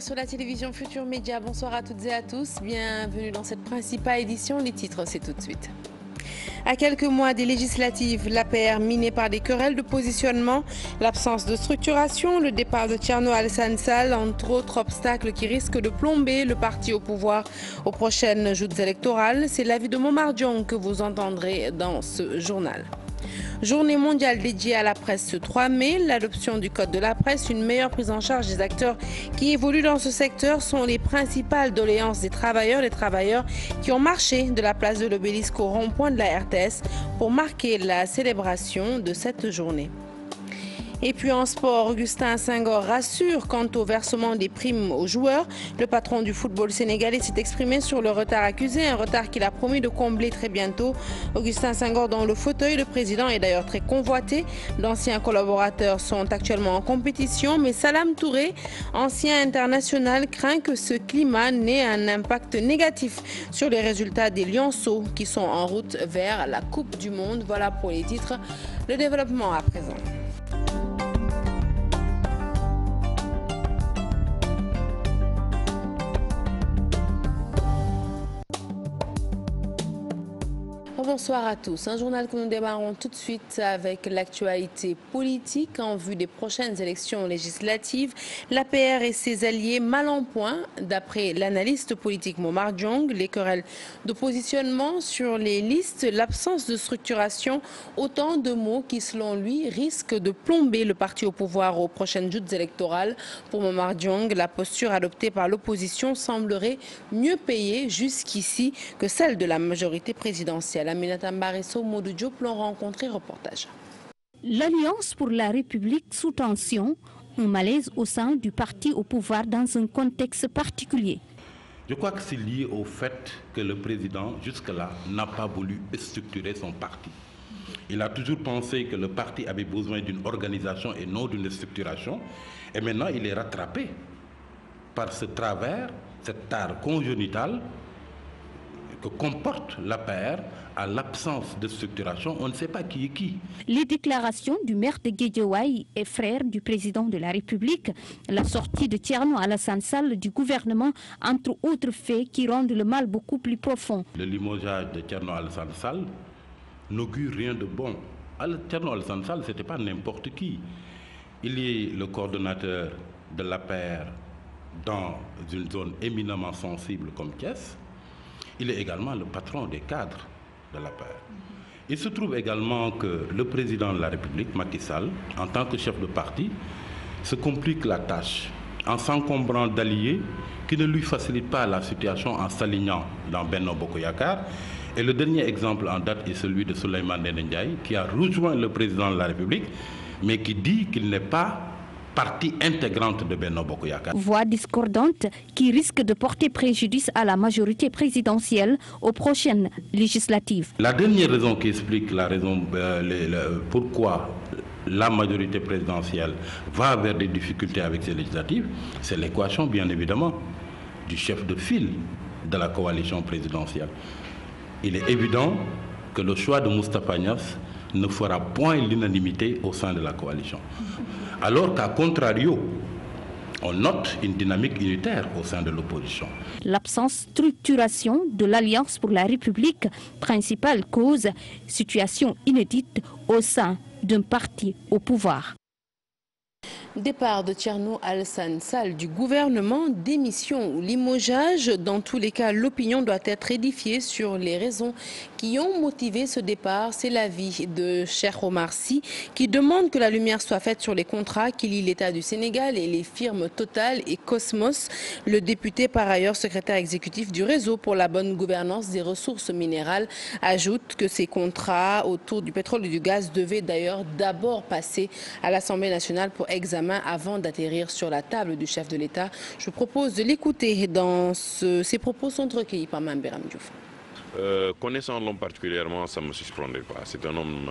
Sur la télévision Futur Média. Bonsoir à toutes et à tous. Bienvenue dans cette principale édition. Les titres, c'est tout de suite. À quelques mois des législatives, l'APR minée par des querelles de positionnement, l'absence de structuration, le départ de Thierno Alassane Sall, entre autres obstacles qui risquent de plomber le parti au pouvoir aux prochaines joutes électorales. C'est l'avis de Momar Diong que vous entendrez dans ce journal. Journée mondiale dédiée à la presse ce 3 mai, l'adoption du code de la presse, une meilleure prise en charge des acteurs qui évoluent dans ce secteur sont les principales doléances des travailleurs qui ont marché de la place de l'Obélisque au rond-point de la RTS pour marquer la célébration de cette journée. Et puis en sport, Augustin Senghor rassure quant au versement des primes aux joueurs. Le patron du football sénégalais s'est exprimé sur le retard accusé, un retard qu'il a promis de combler très bientôt. Augustin Senghor, dont le fauteuil de président est d'ailleurs très convoité. D'anciens collaborateurs sont actuellement en compétition, mais Salam Touré, ancien international, craint que ce climat n'ait un impact négatif sur les résultats des Lionceaux qui sont en route vers la Coupe du Monde. Voilà pour les titres. Le développement à présent. Bonsoir à tous. Un journal que nous démarrons tout de suite avec l'actualité politique en vue des prochaines élections législatives. L'APR et ses alliés mal en point, d'après l'analyste politique Momar Diong. Les querelles de positionnement sur les listes, l'absence de structuration, autant de mots qui, selon lui, risquent de plomber le parti au pouvoir aux prochaines joutes électorales. Pour Momar Diong, la posture adoptée par l'opposition semblerait mieux payée jusqu'ici que celle de la majorité présidentielle. Aminata Mbaresso, Modou Diop l'ont rencontré. Reportage. L'Alliance pour la République sous tension, un malaise au sein du parti au pouvoir dans un contexte particulier. Je crois que c'est lié au fait que le président, jusque-là, n'a pas voulu structurer son parti. Il a toujours pensé que le parti avait besoin d'une organisation et non d'une structuration. Et maintenant, il est rattrapé par ce travers, cet art congénital que comporte l'APR à l'absence de structuration. On ne sait pas qui est qui. Les déclarations du maire de Guédiawaye et frère du président de la République, la sortie de Thierno Alassane Sall du gouvernement, entre autres faits qui rendent le mal beaucoup plus profond. Le limogeage de Thierno Alassane Sall n'augure rien de bon. Thierno Alassane Sall, ce n'était pas n'importe qui. Il est le coordonnateur de l'APR dans une zone éminemment sensible comme Thiès. Il est également le patron des cadres de l'APR. Il se trouve également que le président de la République, Macky Sall, en tant que chef de parti, se complique la tâche en s'encombrant d'alliés qui ne lui facilitent pas la situation en s'alignant dans Benno Bokk Yakaar. Et le dernier exemple en date est celui de Souleymane Ndéné Ndiaye, qui a rejoint le président de la République, mais qui dit qu'il n'est pas partie intégrante de Benno Bokk Yakaar. Voix discordante qui risque de porter préjudice à la majorité présidentielle aux prochaines législatives. La dernière raison qui explique la raison pourquoi la majorité présidentielle va vers des difficultés avec ces législatives, c'est l'équation bien évidemment du chef de file de la coalition présidentielle. Il est évident que le choix de Moustapha Niasse ne fera point l'unanimité au sein de la coalition. Alors qu'à contrario, on note une dynamique unitaire au sein de l'opposition. L'absence de structuration de l'Alliance pour la République, principale cause, situation inédite au sein d'un parti au pouvoir. Départ de Thierno Alassane Sall du gouvernement, démission ou limogeage. Dans tous les cas, l'opinion doit être édifiée sur les raisons qui ont motivé ce départ. C'est l'avis de Cheikh Omar Sy qui demande que la lumière soit faite sur les contrats qui lient l'État du Sénégal et les firmes Total et Cosmos. Le député, par ailleurs secrétaire exécutif du réseau pour la bonne gouvernance des ressources minérales, ajoute que ces contrats autour du pétrole et du gaz devaient d'ailleurs d'abord passer à l'Assemblée nationale pour examen avant d'atterrir sur la table du chef de l'État. Je propose de l'écouter. Ses propos sont recueillis par Mme Biram Diouf. Connaissant l'homme particulièrement, ça ne me surprendrait pas. C'est un homme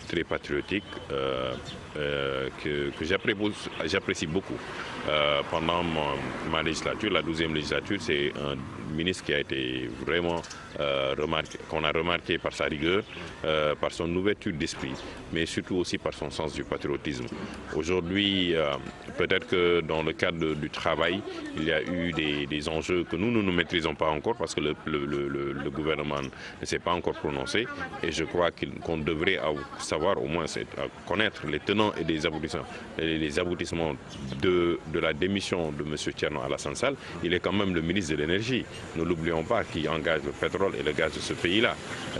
très patriotique que j'apprécie beaucoup. Pendant ma législature, la 12e législature, c'est un ministre qui a été vraiment qu'on a remarqué par sa rigueur, par son ouverture d'esprit, mais surtout aussi par son sens du patriotisme. Aujourd'hui, peut-être que dans le cadre du travail, il y a eu des enjeux que nous ne maîtrisons pas encore parce que le gouvernement ne s'est pas encore prononcé, et je crois qu'on devrait savoir au moins connaître les tenants et les aboutissements de la démission de M. Thierno Alassane Sall. Il est quand même le ministre de l'énergie, ne l'oublions pas, qui engage le pétrole et le gaz de ce pays-là.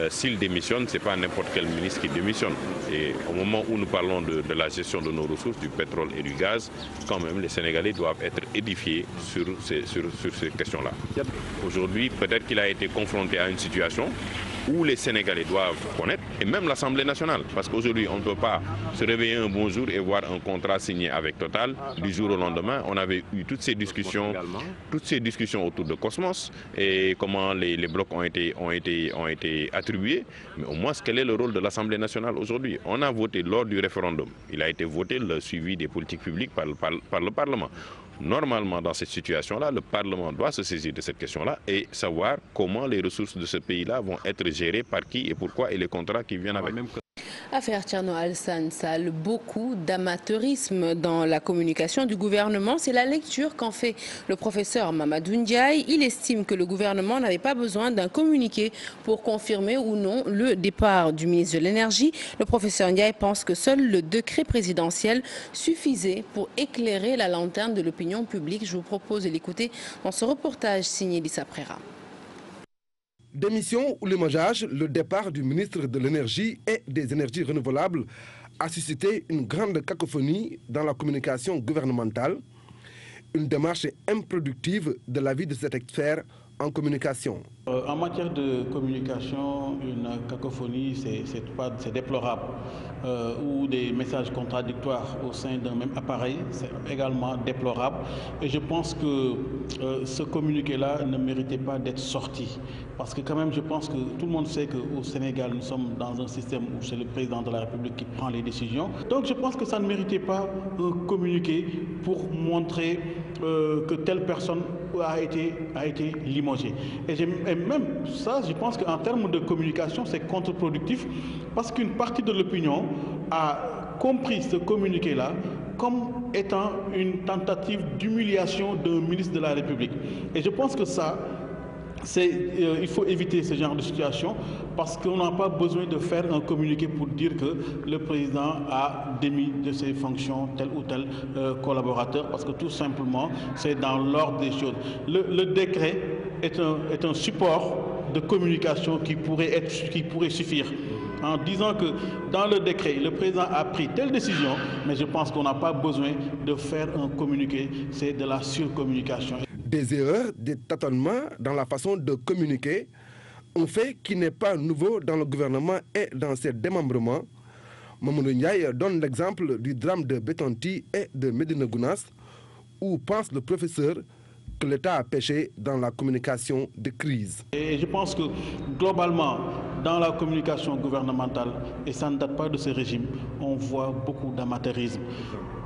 S'il démissionne, ce n'est pas n'importe quel ministre qui démissionne. Et au moment où nous parlons de la gestion de nos ressources, du pétrole et du gaz, quand même les Sénégalais doivent être édifiés sur ces questions-là. Aujourd'hui, peut-être qu'il a été confronté à une situation où les Sénégalais doivent connaître, et même l'Assemblée nationale, parce qu'aujourd'hui on ne peut pas se réveiller un bon jour et voir un contrat signé avec Total du jour au lendemain. On avait eu toutes ces discussions autour de Cosmos et comment les blocs ont été attribués, mais au moins quel est le rôle de l'Assemblée nationale aujourd'hui? On a voté lors du référendum, il a été voté le suivi des politiques publiques par le Parlement. Normalement, dans cette situation-là, le Parlement doit se saisir de cette question-là et savoir comment les ressources de ce pays-là vont être gérées, par qui et pourquoi, et les contrats qui viennent avec. Affaire Thierno Alassane Sall, beaucoup d'amateurisme dans la communication du gouvernement. C'est la lecture qu'en fait le professeur Mamadou Ndiaye. Il estime que le gouvernement n'avait pas besoin d'un communiqué pour confirmer ou non le départ du ministre de l'Énergie. Le professeur Ndiaye pense que seul le décret présidentiel suffisait pour éclairer la lanterne de l'opinion publique. Je vous propose de l'écouter dans ce reportage signé Lissa Prera. Démission ou limogeage, le départ du ministre de l'Énergie et des énergies renouvelables a suscité une grande cacophonie dans la communication gouvernementale, une démarche improductive de l'avis de cet expert en communication. En matière de communication, une cacophonie, c'est déplorable. Ou des messages contradictoires au sein d'un même appareil, c'est également déplorable. Et je pense que ce communiqué-là ne méritait pas d'être sorti. Parce que quand même, je pense que tout le monde sait qu'au Sénégal, nous sommes dans un système où c'est le président de la République qui prend les décisions. Donc je pense que ça ne méritait pas un communiqué pour montrer que telle personne a été limogée. Et même ça, je pense qu'en termes de communication, c'est contre-productif parce qu'une partie de l'opinion a compris ce communiqué-là comme étant une tentative d'humiliation d'un ministre de la République. Et je pense que ça, il faut éviter ce genre de situation parce qu'on n'a pas besoin de faire un communiqué pour dire que le président a démis de ses fonctions tel ou tel collaborateur, parce que tout simplement c'est dans l'ordre des choses. Le décret est un support de communication qui pourrait suffire. En disant que dans le décret, le président a pris telle décision, mais je pense qu'on n'a pas besoin de faire un communiqué, c'est de la surcommunication. Des erreurs, des tâtonnements dans la façon de communiquer, un fait qui n'est pas nouveau dans le gouvernement et dans ses démembrements. Mamadou Ndiaye donne l'exemple du drame de Bettenty et de Médina Gounass, où pense le professeur que l'État a péché dans la communication de crise. Et je pense que globalement, dans la communication gouvernementale, et ça ne date pas de ce régime, on voit beaucoup d'amateurisme.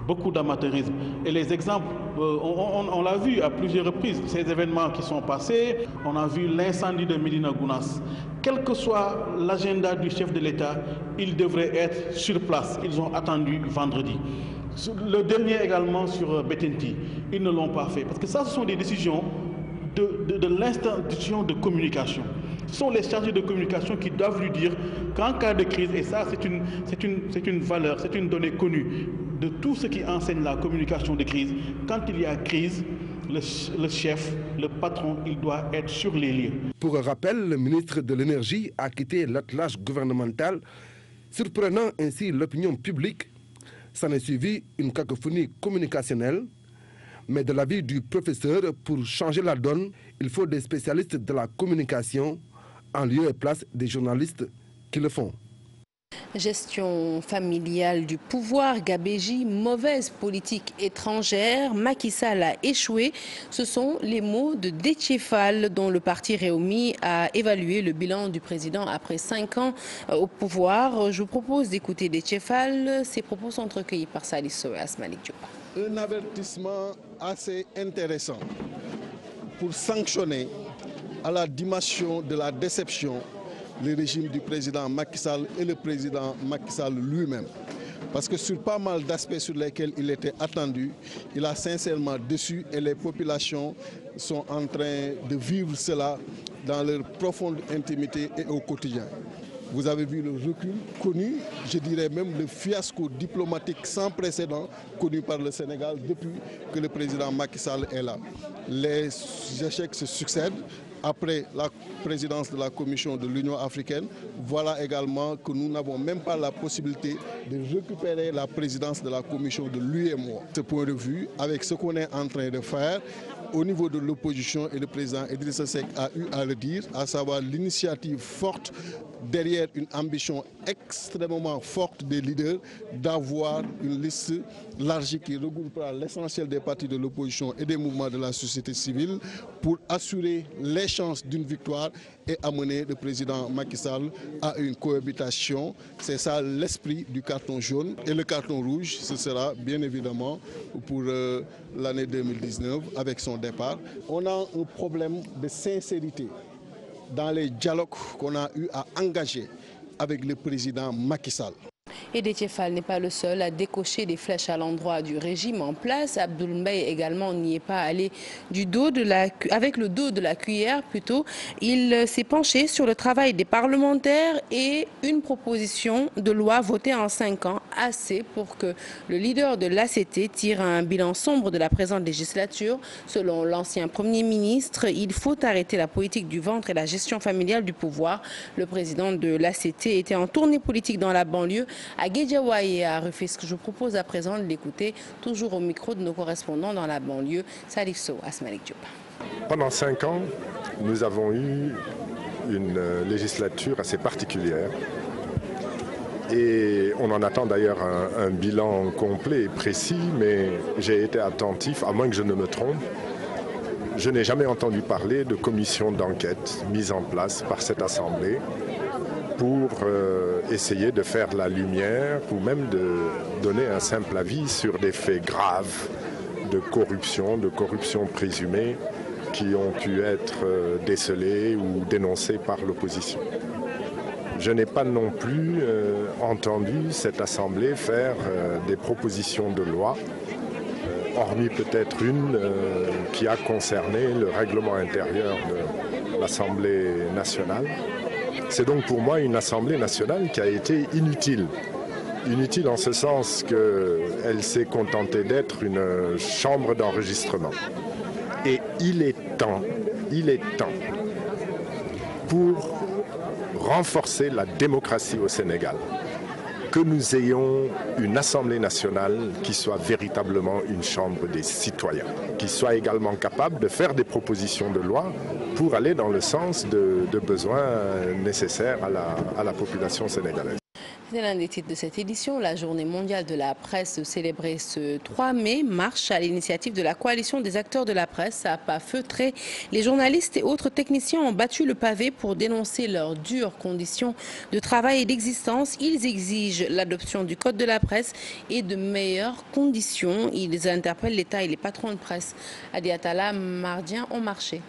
Beaucoup d'amateurisme. Et les exemples, on l'a vu à plusieurs reprises, ces événements qui sont passés, on a vu l'incendie de Médina Gounass. Quel que soit l'agenda du chef de l'État, il devrait être sur place. Ils ont attendu vendredi. Le dernier également sur Bettenty, ils ne l'ont pas fait. Parce que ça, ce sont des décisions de l'institution de communication. Ce sont les chargés de communication qui doivent lui dire qu'en cas de crise, et ça c'est une valeur, c'est une donnée connue de tout ce qui enseigne la communication de crise, quand il y a crise, le chef, le patron, il doit être sur les lieux. Pour rappel, le ministre de l'Énergie a quitté l'attelage gouvernemental, surprenant ainsi l'opinion publique. S'en est suivi une cacophonie communicationnelle. Mais de l'avis du professeur, pour changer la donne, il faut des spécialistes de la communication en lieu et place des journalistes qui le font. Gestion familiale du pouvoir, gabegie, mauvaise politique étrangère, Macky Sall a échoué. Ce sont les mots de Déthié Fall, dont le parti Rewmi a évalué le bilan du président après 5 ans au pouvoir. Je vous propose d'écouter Déthié Fall. Ses propos sont recueillis par Salif Sow et Asmalik Diop. Un avertissement assez intéressant pour sanctionner à la dimension de la déception le régime du président Macky Sall et le président Macky Sall lui-même. Parce que sur pas mal d'aspects sur lesquels il était attendu, il a sincèrement déçu et les populations sont en train de vivre cela dans leur profonde intimité et au quotidien. Vous avez vu le recul connu, je dirais même le fiasco diplomatique sans précédent connu par le Sénégal depuis que le président Macky Sall est là. Les échecs se succèdent. Après la présidence de la Commission de l'Union africaine, voilà également que nous n'avons même pas la possibilité de récupérer la présidence de la Commission de l'UEMOA. De ce point de vue, avec ce qu'on est en train de faire, au niveau de l'opposition, et le président Idrissa Seck a eu à le dire, à savoir l'initiative forte derrière une ambition extrêmement forte des leaders d'avoir une liste large qui regroupera l'essentiel des partis de l'opposition et des mouvements de la société civile pour assurer les chances d'une victoire et amener le président Macky Sall à une cohabitation. C'est ça l'esprit du carton jaune. Et le carton rouge, ce sera bien évidemment pour l'année 2019 avec son départ. On a un problème de sincérité dans les dialogues qu'on a eu à engager avec le président Macky Sall. Et Déthié Fall n'est pas le seul à décocher des flèches à l'endroit du régime en place. Abdoul Mbaye également n'y est pas allé avec le dos de la cuillère plutôt. Il s'est penché sur le travail des parlementaires et une proposition de loi votée en 5 ans, assez pour que le leader de l'ACT tire un bilan sombre de la présente législature. Selon l'ancien Premier ministre, il faut arrêter la politique du ventre et la gestion familiale du pouvoir. Le président de l'ACT était en tournée politique dans la banlieue à Guédiawaye et à Rufisque. Je vous propose à présent de l'écouter toujours au micro de nos correspondants dans la banlieue, Salif Sow, Asmalik Diop. Pendant 5 ans, nous avons eu une législature assez particulière et on en attend d'ailleurs un bilan complet et précis, mais j'ai été attentif, à moins que je ne me trompe. Je n'ai jamais entendu parler de commission d'enquête mise en place par cette Assemblée pour essayer de faire la lumière ou même de donner un simple avis sur des faits graves de corruption présumée qui ont pu être décelés ou dénoncés par l'opposition. Je n'ai pas non plus entendu cette Assemblée faire des propositions de loi, hormis peut-être une qui a concerné le règlement intérieur de l'Assemblée nationale. C'est donc pour moi une Assemblée nationale qui a été inutile. Inutile en ce sens qu'elle s'est contentée d'être une chambre d'enregistrement. Et il est temps, pour renforcer la démocratie au Sénégal, que nous ayons une Assemblée nationale qui soit véritablement une chambre des citoyens, qui soit également capable de faire des propositions de loi pour aller dans le sens de besoins nécessaires à la population sénégalaise. C'est l'un des titres de cette édition. La journée mondiale de la presse célébrée ce 3 mai marche à l'initiative de la coalition des acteurs de la presse à pas feutrés. Les journalistes et autres techniciens ont battu le pavé pour dénoncer leurs dures conditions de travail et d'existence. Ils exigent l'adoption du code de la presse et de meilleures conditions. Ils interpellent l'État et les patrons de presse. Adi Atala, Mardien ont marché.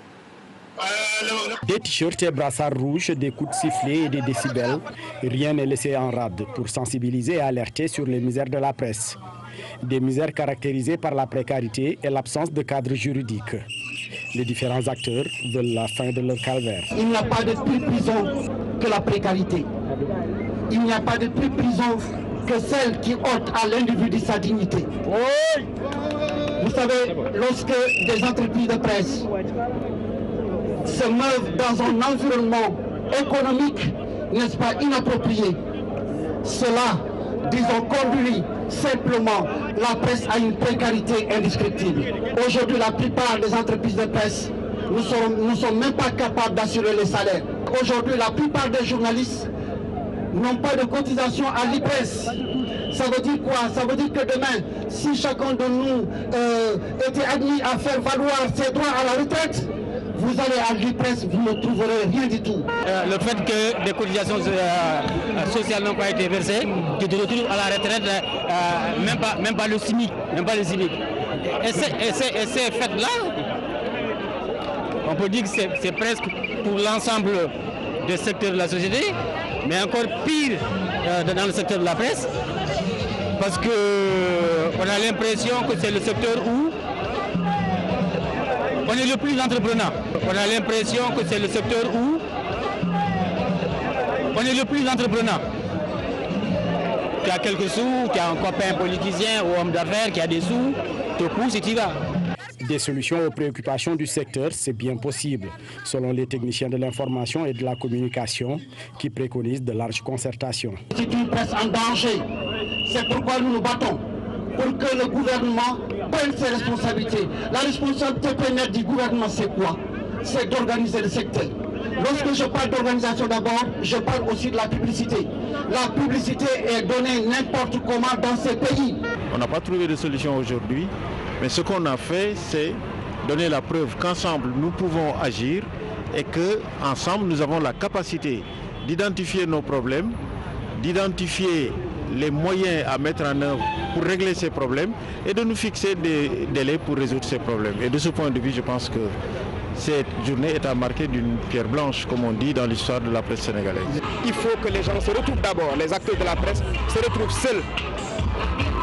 Des t-shirts et brassards rouges, des coups de sifflet et des décibels, rien n'est laissé en rade pour sensibiliser et alerter sur les misères de la presse. Des misères caractérisées par la précarité et l'absence de cadre juridique. Les différents acteurs veulent la fin de leur calvaire. Il n'y a pas de plus prison que la précarité. Il n'y a pas de plus prison que celle qui ôte à l'individu sa dignité. Vous savez, lorsque des entreprises de presse se meuvent dans un environnement économique, n'est-ce pas, inapproprié, cela, disons, conduit simplement la presse à une précarité indescriptible. Aujourd'hui, la plupart des entreprises de presse ne sont même pas capables d'assurer les salaires. Aujourd'hui, la plupart des journalistes n'ont pas de cotisation à l'IPRES. Ça veut dire quoi? Ça veut dire que demain, si chacun de nous était admis à faire valoir ses droits à la retraite, vous allez à l'IPRES, vous ne trouverez rien du tout. Le fait que des cotisations sociales n'ont pas été versées, que tu te retrouves à la retraite, même pas le SMIC, Et ces faits-là, on peut dire que c'est presque pour l'ensemble des secteurs de la société, mais encore pire dans le secteur de la presse, parce qu'on a l'impression que c'est le secteur où on est le plus entreprenant. On a l'impression que c'est le secteur où on est le plus entreprenant. Qui a quelques sous, qui a un copain politicien ou homme d'affaires, qui a des sous, te pousse et tu vas. Des solutions aux préoccupations du secteur, c'est bien possible, selon les techniciens de l'information et de la communication qui préconisent de larges concertations. C'est une presse en danger. C'est pourquoi nous nous battons pour que le gouvernement prenne ses responsabilités. La responsabilité première du gouvernement, c'est quoi? C'est d'organiser le secteur. Lorsque je parle d'organisation d'abord, je parle aussi de la publicité. La publicité est donnée n'importe comment dans ces pays. On n'a pas trouvé de solution aujourd'hui, mais ce qu'on a fait, c'est donner la preuve qu'ensemble nous pouvons agir et qu'ensemble nous avons la capacité d'identifier nos problèmes, d'identifier les moyens à mettre en œuvre pour régler ces problèmes et de nous fixer des délais pour résoudre ces problèmes. Et de ce point de vue, je pense que cette journée est à marquer d'une pierre blanche, comme on dit dans l'histoire de la presse sénégalaise. Il faut que les gens se retrouvent d'abord, les acteurs de la presse se retrouvent seuls.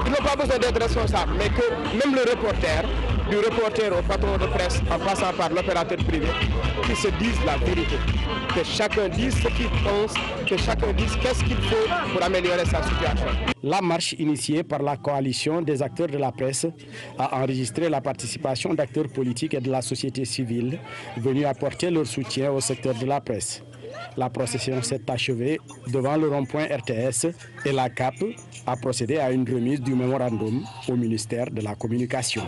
Ils n'ont pas besoin d'être responsables, mais que même le reporter, du reporter au patron de presse, en passant par l'opérateur privé, qu'ils se disent la vérité. Que chacun dise ce qu'il pense, que chacun dise qu'est-ce qu'il faut pour améliorer sa situation. La marche initiée par la coalition des acteurs de la presse a enregistré la participation d'acteurs politiques et de la société civile venus apporter leur soutien au secteur de la presse. La procession s'est achevée devant le rond-point RTS et la CAP a procédé à une remise du mémorandum au ministère de la Communication.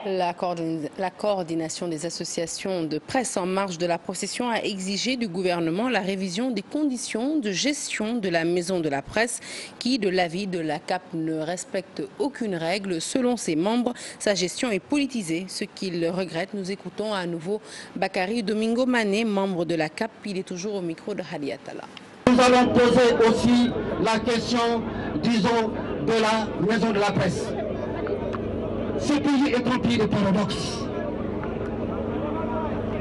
La coordination des associations de presse en marge de la procession a exigé du gouvernement la révision des conditions de gestion de la maison de la presse qui, de l'avis de la CAP, ne respecte aucune règle. Selon ses membres, sa gestion est politisée, ce qu'il regrette. Nous écoutons à nouveau Bakary Domingo Mané, membre de la CAP. Il est toujours au micro de Hadi Attala. Nous allons poser aussi la question, disons, de la maison de la presse. Ce pays est rempli de paradoxes.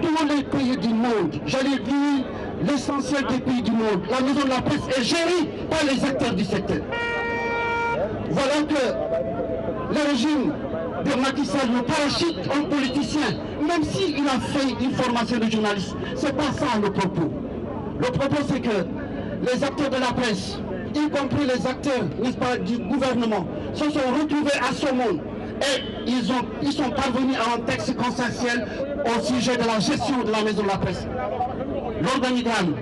Tous les pays du monde, j'allais dire l'essentiel des pays du monde, la maison de la presse est gérée par les acteurs du secteur. Voilà que le régime de Macky Sall nous parachute un politicien, même s'il a fait une formation de journaliste. C'est pas ça le propos. Le propos, c'est que les acteurs de la presse, y compris les acteurs, n'est-ce pas, du gouvernement, se sont retrouvés à ce monde. Et ils sont parvenus à un texte consensuel au sujet de la gestion de la maison de la presse. L'organigramme,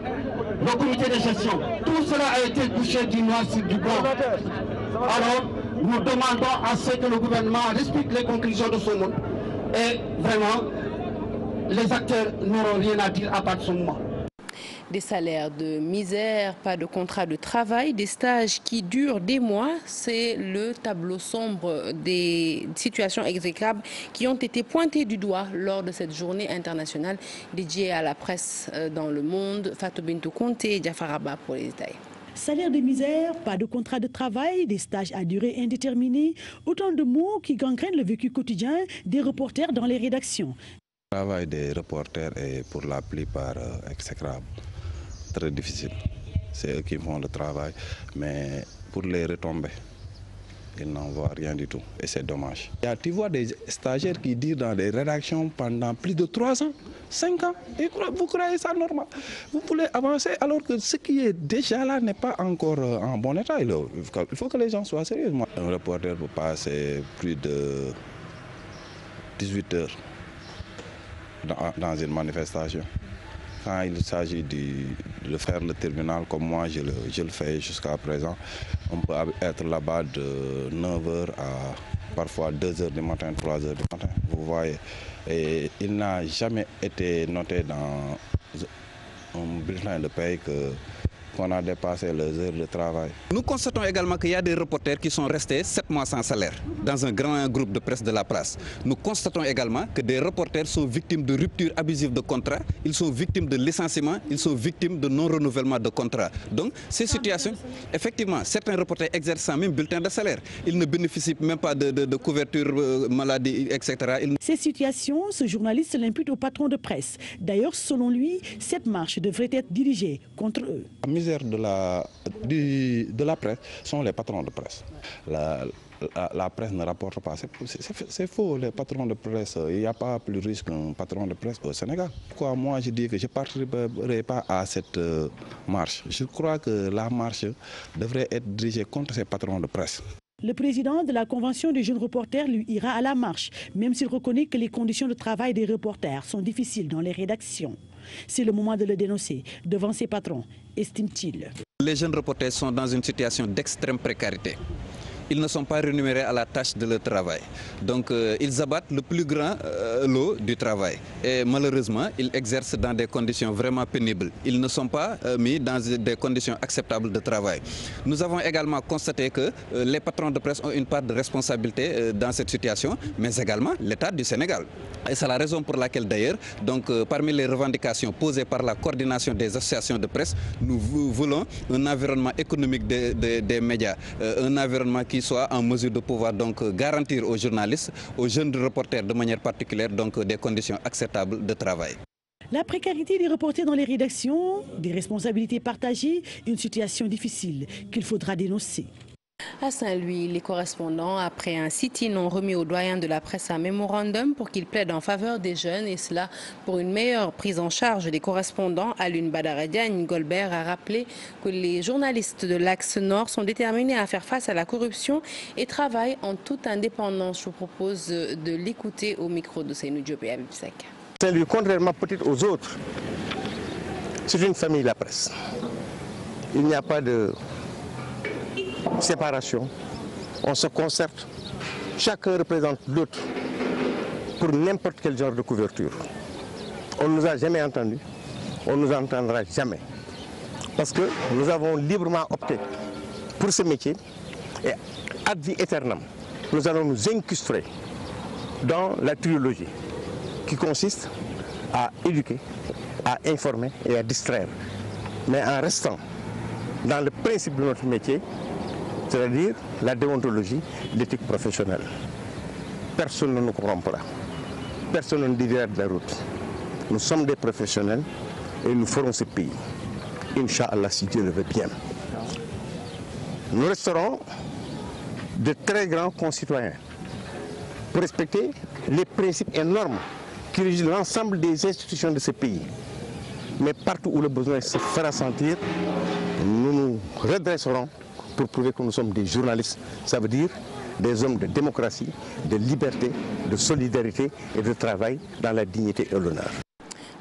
le comité de gestion, tout cela a été couché du noir sur du blanc. Alors, nous demandons à ce que le gouvernement respecte les conclusions de ce monde. Et vraiment, les acteurs n'auront rien à dire à partir de ce moment. Des salaires de misère, pas de contrat de travail, des stages qui durent des mois, c'est le tableau sombre des situations exécrables qui ont été pointées du doigt lors de cette journée internationale dédiée à la presse dans le monde. Fatou Bintou Conté et Diafaraba pour les détails. Salaire de misère, pas de contrat de travail, des stages à durée indéterminée, autant de mots qui gangrènent le vécu quotidien des reporters dans les rédactions. Le travail des reporters est pour la plupart exécrable, très difficile. C'est eux qui font le travail, mais pour les retomber, ils n'en voient rien du tout et c'est dommage. Tu vois des stagiaires qui disent dans des rédactions pendant plus de 3 ans, 5 ans, et vous croyez ça normal? Vous voulez avancer alors que ce qui est déjà là n'est pas encore en bon état. Il faut que les gens soient sérieux. Un reporter peut passer plus de 18 heures dans une manifestation. Quand il s'agit de faire le terminal comme moi je le fais jusqu'à présent, on peut être là-bas de 9h à parfois 2h du matin, 3h du matin, vous voyez. Et il n'a jamais été noté dans un bulletin de paye qu'on a dépassé les heures de travail. Nous constatons également qu'il y a des reporters qui sont restés 7 mois sans salaire dans un grand groupe de presse de la place. Nous constatons également que des reporters sont victimes de ruptures abusives de contrat, ils sont victimes de licenciements, ils sont victimes de non-renouvellement de contrat. Donc ces situations, effectivement, certains reporters exercent sans même bulletin de salaire. Ils ne bénéficient même pas de couverture maladie, etc. Ces situations, ce journaliste l'impute au patron de presse. D'ailleurs, selon lui, cette marche devrait être dirigée contre eux. De la presse sont les patrons de presse. La presse ne rapporte pas. C'est faux, les patrons de presse. Il n'y a pas plus riche qu'un patron de presse au Sénégal. Pourquoi moi je dis que je ne participerai pas à cette marche? Je crois que la marche devrait être dirigée contre ces patrons de presse. Le président de la Convention des jeunes reporters, lui, ira à la marche, même s'il reconnaît que les conditions de travail des reporters sont difficiles dans les rédactions. C'est le moment de le dénoncer devant ses patrons, estime-t-il. Les jeunes reporters sont dans une situation d'extrême précarité. Ils ne sont pas rémunérés à la tâche de leur travail. Donc ils abattent le plus grand lot du travail. Et malheureusement, ils exercent dans des conditions vraiment pénibles. Ils ne sont pas mis dans des conditions acceptables de travail. Nous avons également constaté que les patrons de presse ont une part de responsabilité dans cette situation, mais également l'État du Sénégal. Et c'est la raison pour laquelle d'ailleurs, parmi les revendications posées par la coordination des associations de presse, nous voulons un environnement économique des médias, un environnement qui soit en mesure de pouvoir garantir aux journalistes, aux jeunes reporters de manière particulière des conditions acceptables de travail. La précarité des reporters dans les rédactions, des responsabilités partagées, une situation difficile qu'il faudra dénoncer. À Saint-Louis, les correspondants, après un sit-in, ont remis au doyen de la presse un mémorandum pour qu'il plaide en faveur des jeunes, et cela pour une meilleure prise en charge des correspondants. Alioune Badara Diagne Golbert a rappelé que les journalistes de l'Axe Nord sont déterminés à faire face à la corruption et travaillent en toute indépendance. Je vous propose de l'écouter au micro de Seynou Diop et Habib Seck. Saint-Louis, contrairement peut-être aux autres, c'est une famille, la presse. Il n'y a pas de séparation, on se concerte, chacun représente l'autre pour n'importe quel genre de couverture. On ne nous a jamais entendus, on ne nous entendra jamais. Parce que nous avons librement opté pour ce métier et ad vitam aeternam, nous allons nous incrustrer dans la trilogie qui consiste à éduquer, à informer et à distraire, mais en restant dans le principe de notre métier, c'est-à-dire la déontologie, l'éthique professionnelle. Personne ne nous corrompra, personne ne nous déviera de la route. Nous sommes des professionnels et nous ferons ce pays. Inch'Allah, si Dieu le veut bien. Nous resterons de très grands concitoyens pour respecter les principes et normes qui régissent l'ensemble des institutions de ce pays. Mais partout où le besoin se fera sentir, nous nous redresserons pour prouver que nous sommes des journalistes. Ça veut dire des hommes de démocratie, de liberté, de solidarité et de travail dans la dignité et l'honneur.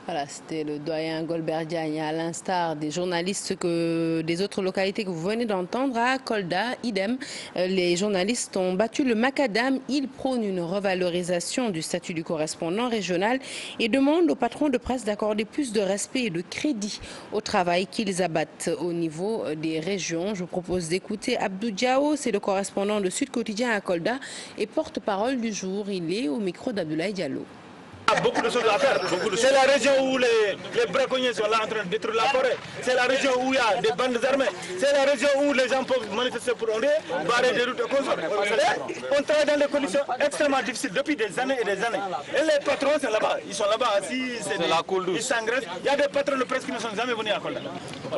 Voilà, c'était le doyen Golbert Diagne, à l'instar des journalistes des autres localités que vous venez d'entendre. À Kolda, idem, les journalistes ont battu le macadam. Ils prônent une revalorisation du statut du correspondant régional et demandent aux patrons de presse d'accorder plus de respect et de crédit au travail qu'ils abattent au niveau des régions. Je vous propose d'écouter Abdou Diao, c'est le correspondant de Sud Quotidien à Kolda et porte-parole du jour. Il est au micro d'Abdoulaye Diallo. Beaucoup de choses à faire. C'est la région où les braconniers sont là en train de détruire la forêt. C'est la région où il y a des bandes armées. C'est la région où les gens peuvent manifester pour rien, barrer des routes et consorts. On travaille dans des conditions extrêmement difficiles depuis des années et des années. Et les patrons sont là-bas. Ils sont là-bas assis, ils s'engraissent. Il y a des patrons de presse qui ne sont jamais venus à Kolda.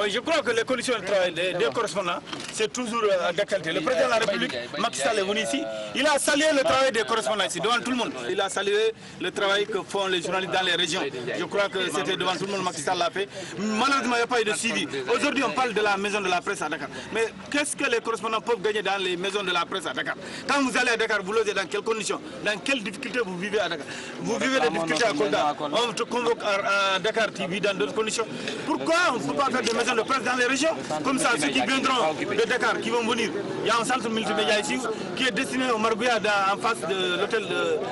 Je crois que les conditions de travail des correspondants, c'est toujours d'actualité. Le président de la République, Macky Sall, est venu ici. Il a salué le travail des correspondants ici, devant tout le monde. Il a salué le travail que font les journalistes dans les régions. Je crois que c'était devant tout le monde, Macky Sall l'a fait. Malheureusement, il n'y a pas eu de suivi. Aujourd'hui, on parle de la maison de la presse à Dakar. Mais qu'est-ce que les correspondants peuvent gagner dans les maisons de la presse à Dakar? Quand vous allez à Dakar, vous logez dans quelles conditions? Dans quelles difficultés vous vivez à Dakar? Vous vivez des difficultés à Kolda. On te convoque à Dakar, tu vis dans d'autres conditions. Pourquoi on ne peut pas faire de maisons de presse dans les régions. Comme ça, ceux qui viendront de Dakar, qui vont venir, il y a un centre multimédia ici qui est destiné au Margouya en face de l'hôtel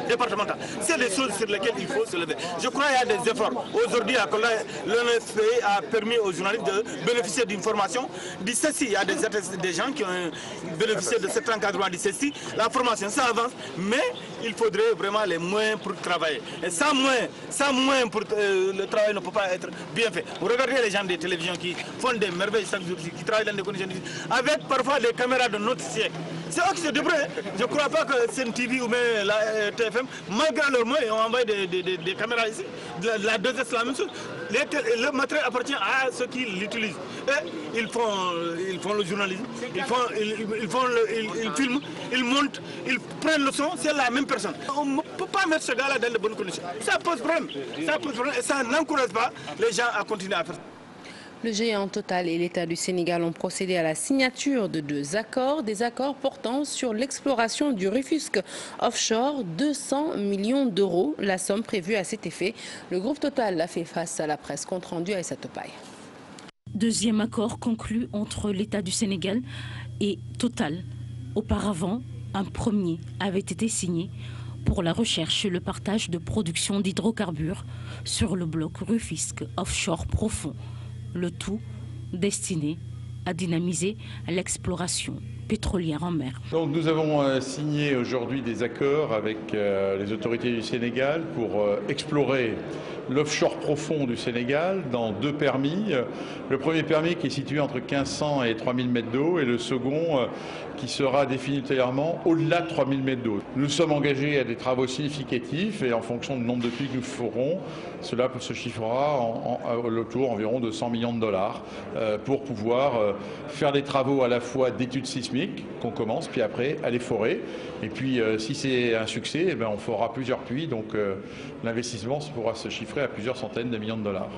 départemental. C'est des choses sur lesquelles il faut se lever. Je crois qu'il y a des efforts. Aujourd'hui, à Kola, l'ONFP a permis aux journalistes de bénéficier d'une formation. Du CECI, il y a des gens qui ont bénéficié de cet encadrement du CECI. La formation, ça avance, mais il faudrait vraiment les moyens pour travailler. Et sans moyens pour le travail ne peut pas être bien fait. Vous regardez les gens des télévisions qui font des merveilles chaque jour, qui travaillent dans des conditions difficiles, avec parfois des caméras de notre siècle. C'est eux qui se débrouillent. Je ne crois pas que CNTV ou même la TFM, malgré leurs moyens, ont envoyé des caméras ici. La 2S, c'est la même chose. Le matériel appartient à ceux qui l'utilisent. Et ils font le journalisme, ils filment, ils montent, ils prennent le son, c'est la même personne. On ne peut pas mettre ce gars-là dans de bonnes conditions. Ça pose problème. Et ça n'encourage pas les gens à continuer à faire ça. Le géant Total et l'État du Sénégal ont procédé à la signature de 2 accords, des accords portant sur l'exploration du Rufisque offshore, 200 millions d'euros, la somme prévue à cet effet. Le groupe Total a fait face à la presse, compte rendu à Aïssa Topaye. Deuxième accord conclu entre l'État du Sénégal et Total. Auparavant, un premier avait été signé pour la recherche et le partage de production d'hydrocarbures sur le bloc Rufisque offshore profond. Le tout destiné à dynamiser l'exploration pétrolière en mer. Donc nous avons signé aujourd'hui des accords avec les autorités du Sénégal pour explorer l'offshore profond du Sénégal dans 2 permis. Le premier permis qui est situé entre 1500 et 3000 mètres d'eau et le second qui sera définitivement au-delà de 3000 mètres d'eau. Nous sommes engagés à des travaux significatifs et en fonction du nombre de puits que nous ferons, cela se chiffrera autour environ de 100 millions de dollars pour pouvoir faire des travaux à la fois d'études sismiques qu'on commence, puis après à les forer. Et puis si c'est un succès, eh bien, on fera plusieurs puits, donc l'investissement pourra se chiffrer à plusieurs centaines de millions de dollars.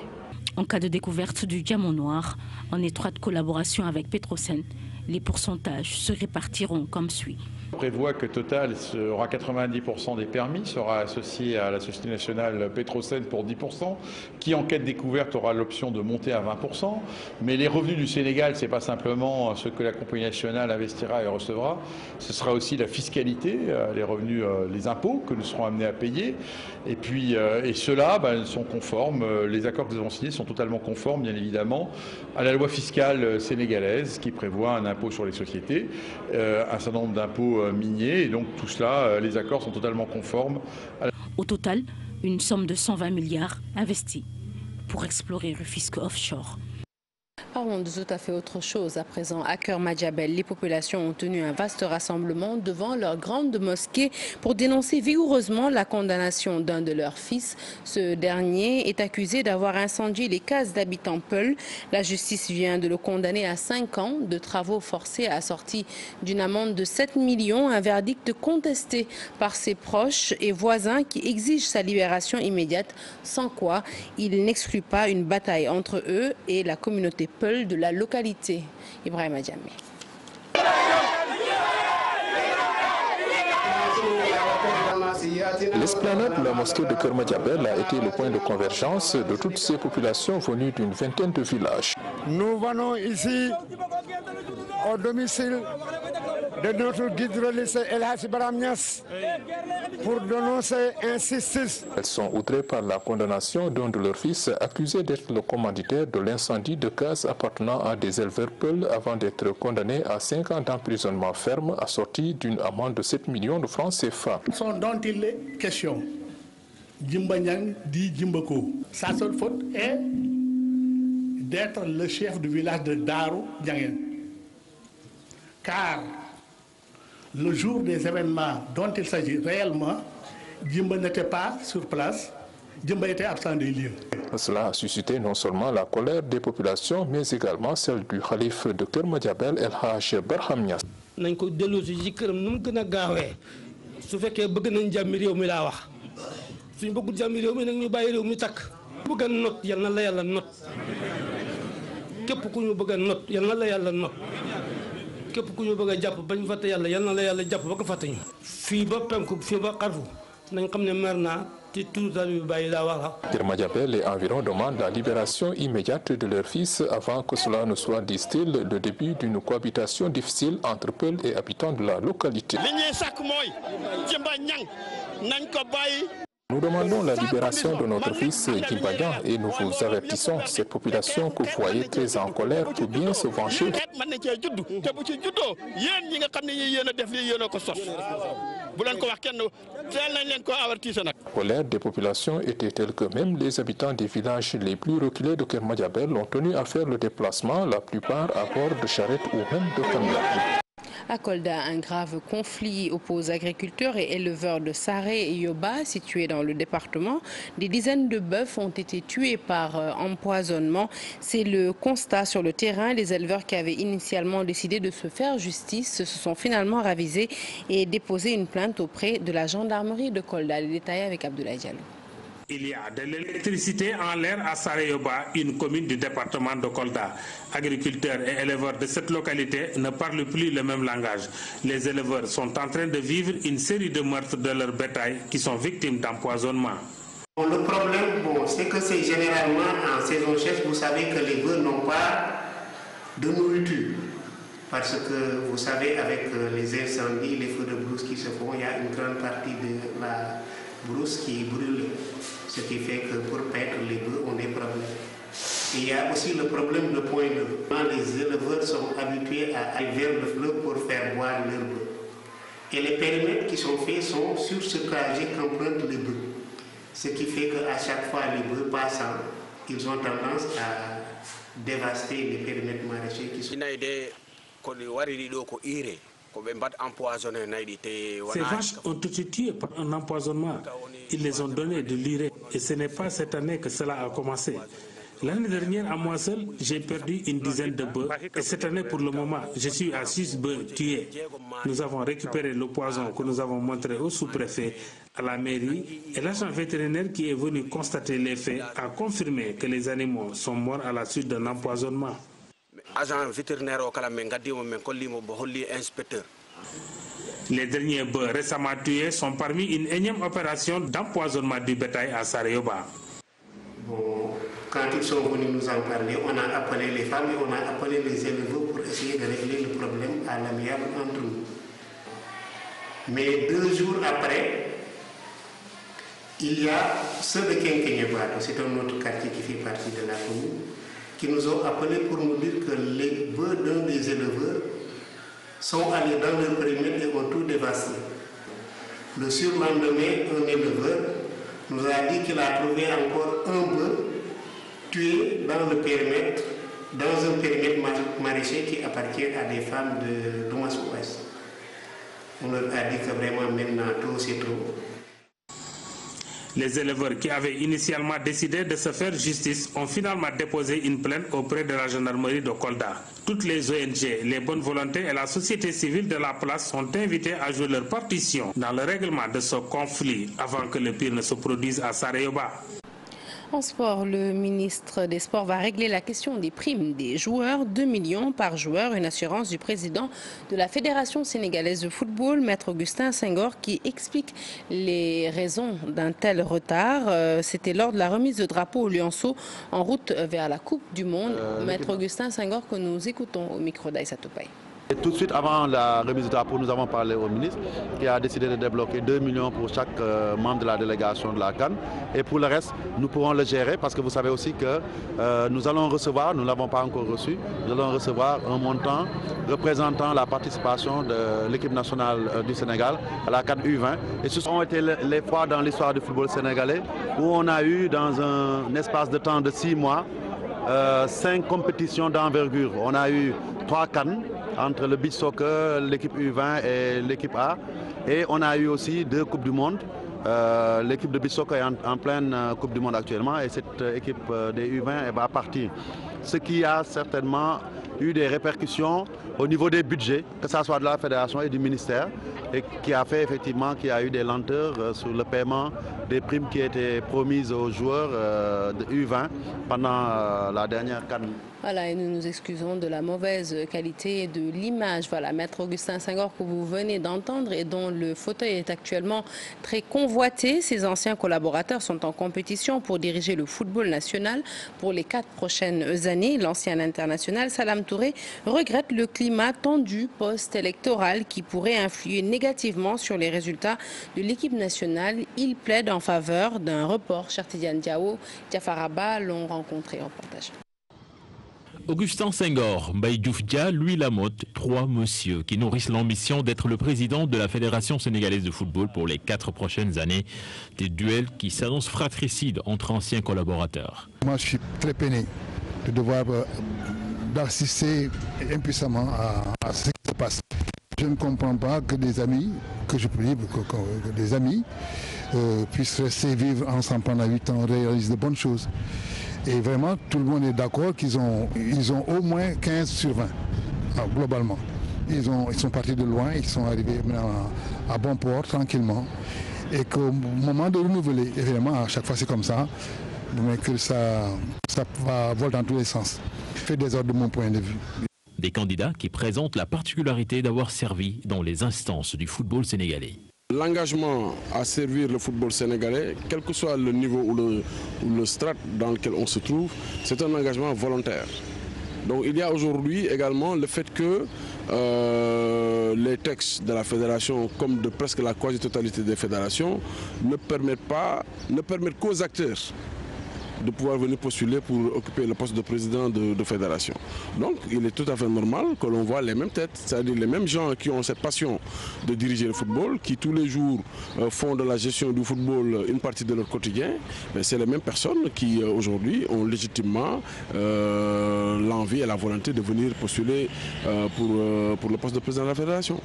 En cas de découverte du diamant noir, en étroite collaboration avec Petrosen, les pourcentages se répartiront comme suit. On prévoit que Total aura 90% des permis, sera associé à la Société nationale Petrosen pour 10%, qui en cas de découverte aura l'option de monter à 20%. Mais les revenus du Sénégal, ce n'est pas simplement ce que la compagnie nationale investira et recevra, ce sera aussi la fiscalité, les revenus, les impôts que nous serons amenés à payer. Et puis, et ceux-là sont conformes, les accords que nous avons signés sont totalement conformes, bien évidemment, à la loi fiscale sénégalaise qui prévoit un impôt sur les sociétés, un certain nombre d'impôts miniers, et donc tout cela, les accords sont totalement conformes. Au total, une somme de 120 milliards investie pour explorer Rufisque offshore. Parlons de tout à fait autre chose. À présent, à Keur Madiabel, les populations ont tenu un vaste rassemblement devant leur grande mosquée pour dénoncer vigoureusement la condamnation d'un de leurs fils. Ce dernier est accusé d'avoir incendié les cases d'habitants Peul. La justice vient de le condamner à 5 ans de travaux forcés assortis d'une amende de 7 millions, un verdict contesté par ses proches et voisins qui exigent sa libération immédiate, sans quoi il n'exclut pas une bataille entre eux et la communauté Peul de la localité. Ibrahima Diamé. L'esplanade de la mosquée de Keur Madiabel a été le point de convergence de toutes ces populations venues d'une vingtaine de villages. Nous venons ici au domicile de notre guide religieux El Hadji Ibrahima Niass pour dénoncer injustice. Elles sont outrées par la condamnation d'un de leurs fils accusé d'être le commanditaire de l'incendie de cases appartenant à des éleveurs Peul avant d'être condamné à 5 ans d'emprisonnement ferme assorti d'une amende de 7 millions de francs CFA. Dont il est question, Djimba Niang dit Djimbako. Sa seule faute est d'être le chef du village de Darou Niangen. Car le jour des événements dont il s'agit réellement, Djimba n'était pas sur place, Djimba était absent des lieux. Cela a suscité non seulement la colère des populations, mais également celle du khalife de Keur Madiabel, El Hadji Ibrahima Niass. nañ ko delloosi ci këram nu mu gën a gaawee su fekkee bëgg nañ jàmmi réew mi laa wax suñ bëggul jàmmi réew mi nag ñu bàyyi réew mi takk bëgg a not yal na la yàlla not képp ku ñu bëgg a not yal na la yàlla not képp ku ñu bëgg a jàpp bañ fàtte yàlla yal na la yàlla jàpp ba ko fàtte ñu fii ba penku fii ba xarfu Kermadiabel et environ demandent la libération immédiate de leur fils avant que cela ne soit, disent-ils, le début d'une cohabitation difficile entre Peul et habitants de la localité. Nous demandons la libération de notre fils Djimba et nous vous avertissons, cette population que vous voyez très en colère pour bien se venger. La colère des populations était telle que même les habitants des villages les plus reculés de Kermadiabel ont tenu à faire le déplacement, la plupart à bord de charrettes ou même de camions. À Kolda, un grave conflit oppose agriculteurs et éleveurs de Saré et Yoba, situés dans le département. Des dizaines de bœufs ont été tués par empoisonnement. C'est le constat sur le terrain. Les éleveurs qui avaient initialement décidé de se faire justice se sont finalement ravisés et déposé une plainte auprès de la gendarmerie de Kolda. Les détails avec Abdoulaye Diallo. Il y a de l'électricité en l'air à Sarayoba, une commune du département de Kolda. Agriculteurs et éleveurs de cette localité ne parlent plus le même langage. Les éleveurs sont en train de vivre une série de meurtres de leur bétail qui sont victimes d'empoisonnement. Le problème, c'est que c'est généralement en saison sèche, vous savez que les bœufs n'ont pas de nourriture. Parce que vous savez, avec les incendies, les feux de brousse qui se font, il y a une grande partie de la brousse qui brûle. Ce qui fait que pour paître les bœufs, on a des problèmes. Il y a aussi le problème de point d'eau. Les éleveurs sont habitués à aller vers le fleuve pour faire boire leurs bœufs. Et les périmètres qui sont faits sont sur ce trajet qu'empruntent les bœufs. Ce qui fait qu'à chaque fois, les bœufs passant, ils ont tendance à dévaster les périmètres maraîchers qui sont... Ces vaches ont été tuées par un empoisonnement. Ils les ont donné de l'urée et ce n'est pas cette année que cela a commencé. L'année dernière, à moi seul, j'ai perdu une dizaine de bœufs et cette année, pour le moment, je suis à 6 bœufs tués. Nous avons récupéré le poison que nous avons montré au sous-préfet, à la mairie, et l'agent vétérinaire qui est venu constater les faits a confirmé que les animaux sont morts à la suite d'un empoisonnement. Les derniers bœufs récemment tués sont parmi une énième opération d'empoisonnement du bétail à Sarayoba. Quand ils sont venus nous en parler, on a appelé les femmes et on a appelé les éleveurs pour essayer de régler le problème à l'amiable entre nous. Mais 2 jours après, il y a ceux de Kenkenyebado, c'est un autre quartier qui fait partie de la commune, qui nous ont appelés pour nous dire que les bœufs d'un des éleveurs sont allés dans le périmètre et ont tout dévasté. Le surlendemain, un éleveur nous a dit qu'il a trouvé encore un bœuf tué dans le périmètre, dans un périmètre maraîcher qui appartient à des femmes de Domas-Ouest. On leur a dit que vraiment maintenant tout c'est trop. Les éleveurs qui avaient initialement décidé de se faire justice ont finalement déposé une plainte auprès de la gendarmerie de Kolda. Toutes les ONG, les bonnes volontés et la société civile de la place sont invités à jouer leur partition dans le règlement de ce conflit avant que le pire ne se produise à Sarayoba. En sport, le ministre des Sports va régler la question des primes des joueurs. 2 millions par joueur, une assurance du président de la Fédération sénégalaise de football, Maître Augustin Senghor, qui explique les raisons d'un tel retard. C'était lors de la remise de drapeau au Lionceau en route vers la Coupe du Monde. Maître Augustin Senghor que nous écoutons au micro d'Aïssa Topaï. Et tout de suite avant la remise du drapeau, nous avons parlé au ministre qui a décidé de débloquer 2 millions pour chaque membre de la délégation de la CAN. Et pour le reste, nous pourrons le gérer parce que vous savez aussi que nous allons recevoir, nous ne l'avons pas encore reçu, nous allons recevoir un montant représentant la participation de l'équipe nationale du Sénégal à la CAN U20. Et ce sont été les fois dans l'histoire du football sénégalais où on a eu dans un espace de temps de 6 mois 5 compétitions d'envergure. On a eu 3 CAN entre le beach soccer, l'équipe U20 et l'équipe A. Et on a eu aussi 2 Coupes du Monde. L'équipe de beach soccer est en pleine Coupe du Monde actuellement et cette équipe des U20 va partir. Ce qui a certainement eu des répercussions au niveau des budgets, que ce soit de la fédération et du ministère, et qui a fait effectivement qu'il y a eu des lenteurs sur le paiement des primes qui étaient promises aux joueurs de U20 pendant la dernière CAN. Voilà, et nous nous excusons de la mauvaise qualité de l'image. Voilà, Maître Augustin Senghor que vous venez d'entendre et dont le fauteuil est actuellement très convoité. Ses anciens collaborateurs sont en compétition pour diriger le football national pour les 4 prochaines années. L'ancien international Salam Touré regrette le climat tendu post-électoral qui pourrait influer négativement sur les résultats de l'équipe nationale. Il plaide en faveur d'un report. Chartidiane Diao, Diafaraba l'ont rencontré en reportage. Augustin Senghor, Mbaye Diouf Dia, Louis Lamotte, 3 messieurs qui nourrissent l'ambition d'être le président de la Fédération sénégalaise de football pour les 4 prochaines années. Des duels qui s'annoncent fratricides entre anciens collaborateurs. Moi, je suis très peiné de devoir d'assister impuissamment à ce qui se passe. Je ne comprends pas que des amis, que des amis puissent rester vivre ensemble pendant 8 ans, réalisent de bonnes choses. Et vraiment, tout le monde est d'accord qu'ils ont au moins 15 sur 20, globalement. Ils sont partis de loin, ils sont arrivés à bon port, tranquillement. Et qu'au moment de renouveler, évidemment, à chaque fois c'est comme ça, mais que ça va voler dans tous les sens. Fait désordre de mon point de vue. Des candidats qui présentent la particularité d'avoir servi dans les instances du football sénégalais. L'engagement à servir le football sénégalais, quel que soit le niveau ou le strate dans lequel on se trouve, c'est un engagement volontaire. Donc il y a aujourd'hui également le fait que les textes de la fédération, comme de presque la quasi-totalité des fédérations, ne permettent qu'aux acteurs de pouvoir venir postuler pour occuper le poste de président de fédération. Donc il est tout à fait normal que l'on voit les mêmes têtes, c'est-à-dire les mêmes gens qui ont cette passion de diriger le football, qui tous les jours font de la gestion du football une partie de leur quotidien. C'est les mêmes personnes qui aujourd'hui ont légitimement l'envie et la volonté de venir postuler pour le poste de président de la fédération.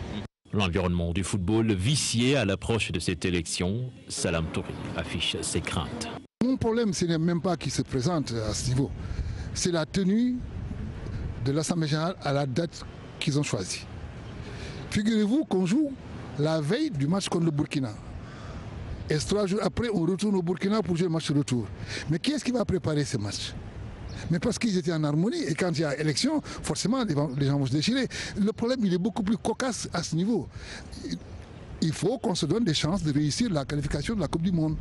L'environnement du football vicié à l'approche de cette élection, Salam Touré affiche ses craintes. Mon problème, ce n'est même pas qui se présente à ce niveau. C'est la tenue de l'Assemblée générale à la date qu'ils ont choisie. Figurez-vous qu'on joue la veille du match contre le Burkina. Et 3 jours après, on retourne au Burkina pour jouer le match de retour. Mais qui est-ce qui va préparer ce match? Mais parce qu'ils étaient en harmonie, et quand il y a élection, forcément, les gens vont se déchirer. Le problème, il est beaucoup plus cocasse à ce niveau. Il faut qu'on se donne des chances de réussir la qualification de la Coupe du Monde.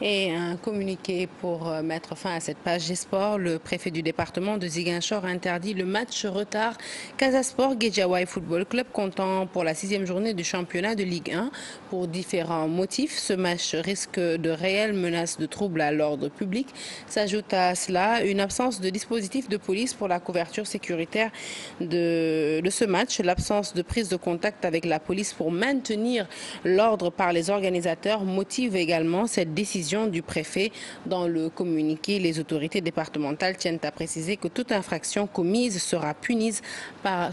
Et un communiqué pour mettre fin à cette page des sports. Le préfet du département de Ziguinchor interdit le match retard Casa Sport Guédiawaye Football Club comptant pour la 6e journée du championnat de Ligue 1 pour différents motifs. Ce match risque de réelles menaces de troubles à l'ordre public. S'ajoute à cela une absence de dispositif de police pour la couverture sécuritaire de ce match. L'absence de prise de contact avec la police pour maintenir l'ordre par les organisateurs motive également cette décision du préfet. Dans le communiqué, les autorités départementales tiennent à préciser que toute infraction commise sera punie par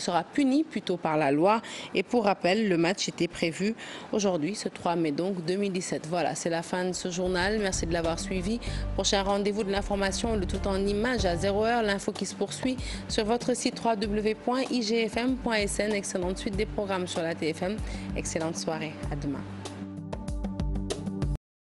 la loi. Et pour rappel, le match était prévu aujourd'hui, ce 3 mai donc 2017. Voilà, c'est la fin de ce journal. Merci de l'avoir suivi. Prochain rendez-vous de l'information, le tout en images à 0h. L'info qui se poursuit sur votre site www.igfm.sn. Excellente suite des programmes sur la TFM. Excellente soirée. À demain.